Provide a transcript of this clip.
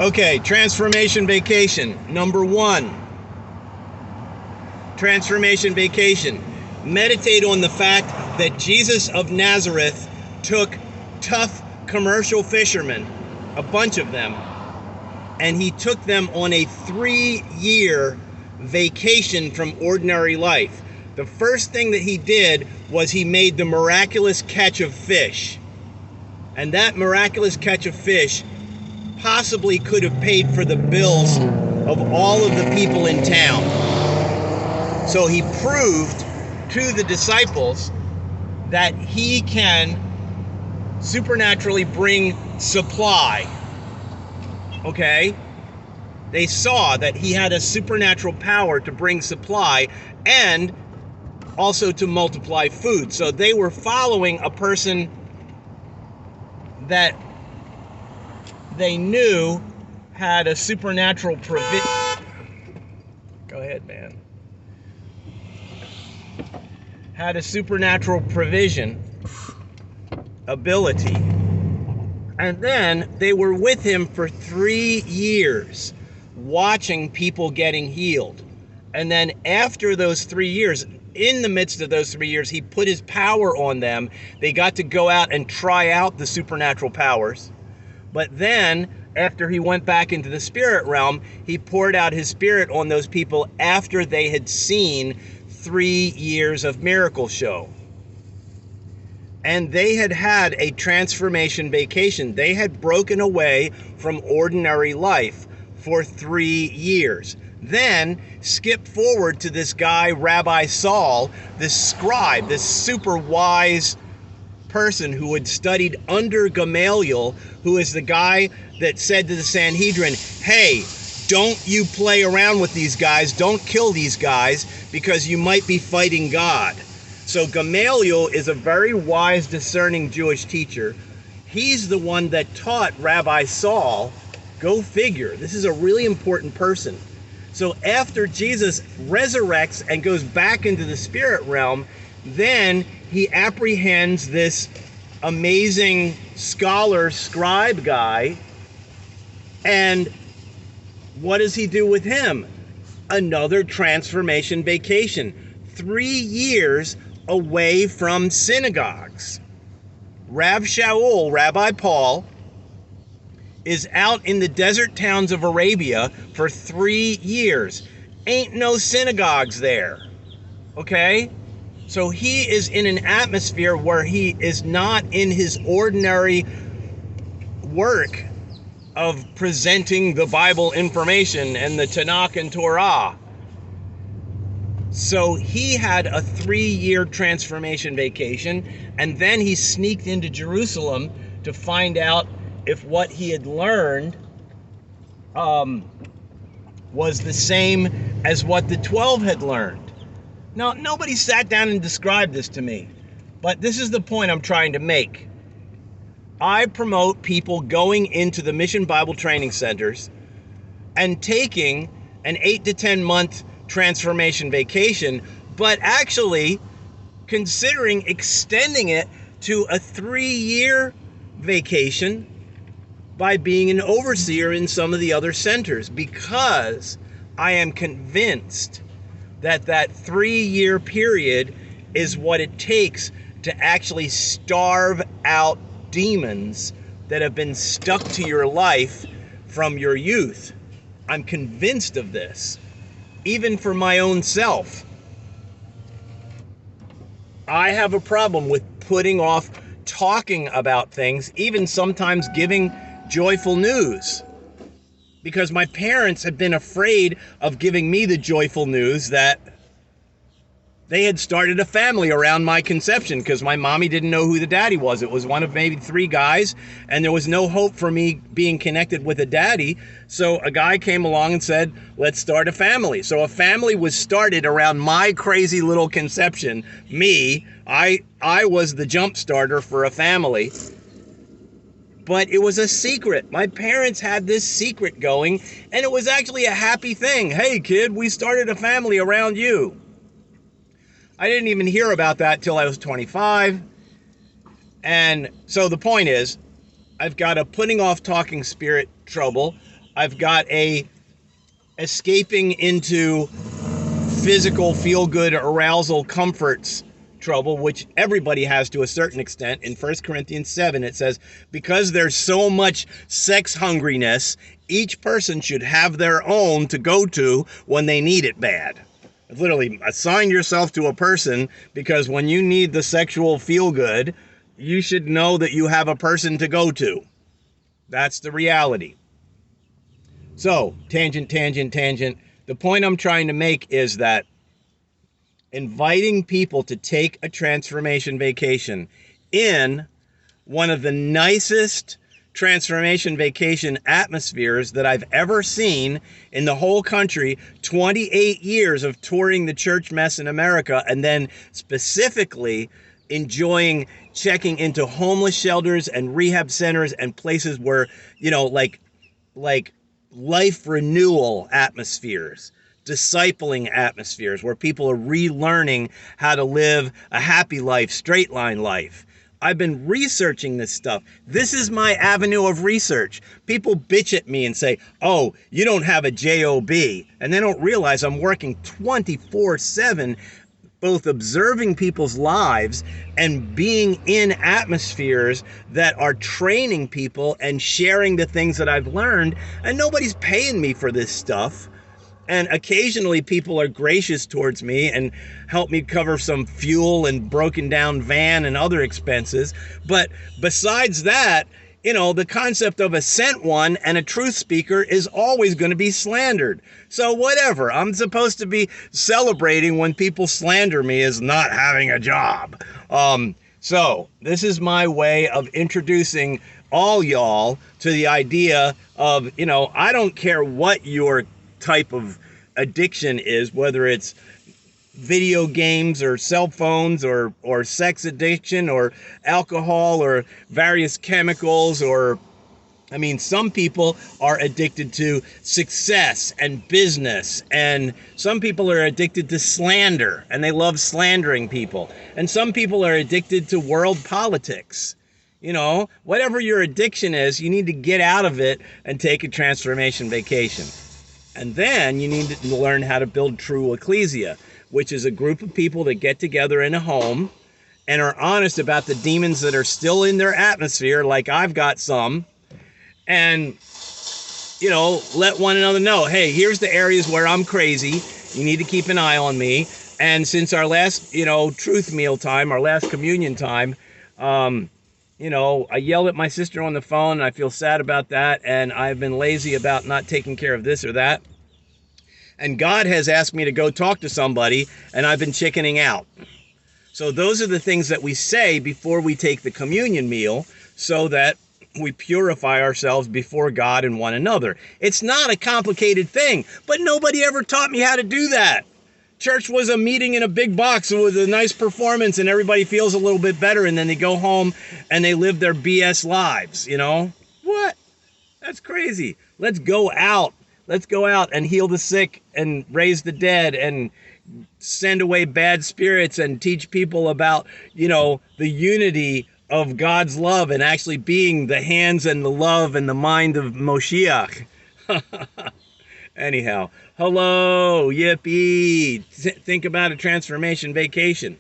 Okay, transformation vacation. Number 1. Transformation vacation. Meditate on the fact that Jesus of Nazareth took tough commercial fishermen, a bunch of them, and he took them on a 3-year vacation from ordinary life. The first thing that he did was he made the miraculous catch of fish. And that miraculous catch of fish possibly could have paid for the bills of all of the people in town. So he proved to the disciples that he can supernaturally bring supply. Okay? They saw that he had a supernatural power to bring supply and also to multiply food. So they were following a person that they knew had a supernatural provision. Go ahead, man. Had a supernatural provision ability. And then they were with him for 3 years, watching people getting healed. And then after those 3 years, in the midst of those 3 years, he put his power on them. They got to go out and try out the supernatural powers. But then, after he went back into the spirit realm, he poured out his spirit on those people after they had seen 3 years of miracle show. And they had had a transformation vacation. They had broken away from ordinary life for 3 years. Then skip forward to this guy, Rabbi Saul, this scribe, this super wise person who had studied under Gamaliel, who is the guy that said to the Sanhedrin, hey, don't you play around with these guys, don't kill these guys, because you might be fighting God. So Gamaliel is a very wise, discerning Jewish teacher. He's the one that taught Rabbi Saul. Go figure, this is a really important person. So after Jesus resurrects and goes back into the spirit realm, then he apprehends this amazing scholar, scribe guy, and what does he do with him? Another transformation vacation. 3 years away from synagogues. Rav Shaul, Rabbi Paul, is out in the desert towns of Arabia for 3 years. Ain't no synagogues there. Okay? So he is in an atmosphere where he is not in his ordinary work of presenting the Bible information and the Tanakh and Torah. So he had a 3-year transformation vacation, and then he sneaked into Jerusalem to find out if what he had learned was the same as what the 12 had learned. Now, nobody sat down and described this to me, but this is the point I'm trying to make. I promote people going into the Mission Bible Training Centers and taking an 8 to 10 month transformation vacation, but actually considering extending it to a 3-year vacation by being an overseer in some of the other centers, because I am convinced that that 3-year period is what it takes to actually starve out demons that have been stuck to your life from your youth. I'm convinced of this, even for my own self. I have a problem with putting off talking about things, even sometimes giving joyful news, because my parents had been afraid of giving me the joyful news that they had started a family around my conception, because my mommy didn't know who the daddy was. It was one of maybe 3 guys, and there was no hope for me being connected with a daddy. So a guy came along and said, let's start a family. So a family was started around my crazy little conception. Me, I was the jump starter for a family. But it was a secret. My parents had this secret going, and it was actually a happy thing. Hey kid, we started a family around you. I didn't even hear about that till I was 25. And so the point is, I've got a putting off talking spirit trouble. I've got a escaping into physical feel-good arousal comforts trouble, which everybody has to a certain extent. In 1 Corinthians 7, it says, because there's so much sex hungriness, each person should have their own to go to when they need it bad. Literally, assign yourself to a person, because when you need the sexual feel-good, you should know that you have a person to go to. That's the reality. So, tangent. The point I'm trying to make is that inviting people to take a transformation vacation in one of the nicest transformation vacation atmospheres that I've ever seen in the whole country, 28 years of touring the church mess in America, and then specifically enjoying checking into homeless shelters and rehab centers and places where, like life renewal atmospheres, discipling atmospheres where people are relearning how to live a happy life, straight line life. I've been researching this stuff. This is my avenue of research. People bitch at me and say, oh, you don't have a job. And they don't realize I'm working 24/7, both observing people's lives and being in atmospheres that are training people and sharing the things that I've learned. And nobody's paying me for this stuff. And occasionally people are gracious towards me and help me cover some fuel and broken down van and other expenses. But besides that, the concept of a sent one and a truth speaker is always going to be slandered. So whatever, I'm supposed to be celebrating when people slander me as not having a job. So this is my way of introducing all y'all to the idea of, I don't care what your type of addiction is, whether it's video games or cell phones or sex addiction or alcohol or various chemicals, or some people are addicted to success and business, and some people are addicted to slander and they love slandering people, and some people are addicted to world politics. Whatever your addiction is, you need to get out of it and take a transformation vacation. And then you need to learn how to build true ecclesia, which is a group of people that get together in a home and are honest about the demons that are still in their atmosphere, like I've got some, and, let one another know, hey, here's the areas where I'm crazy. You need to keep an eye on me. And since our last, truth meal time, our last communion time, I yelled at my sister on the phone, and I feel sad about that, and I've been lazy about not taking care of this or that. And God has asked me to go talk to somebody, and I've been chickening out. So those are the things that we say before we take the communion meal, so that we purify ourselves before God and one another. It's not a complicated thing, but nobody ever taught me how to do that. Church was a meeting in a big box with a nice performance, and everybody feels a little bit better, and then they go home and they live their BS lives, What? That's crazy. Let's go out. Let's go out and heal the sick and raise the dead and send away bad spirits and teach people about, the unity of God's love and actually being the hands and the love and the mind of Moshiach. Anyhow, hello, yippee. Think about a transformation vacation.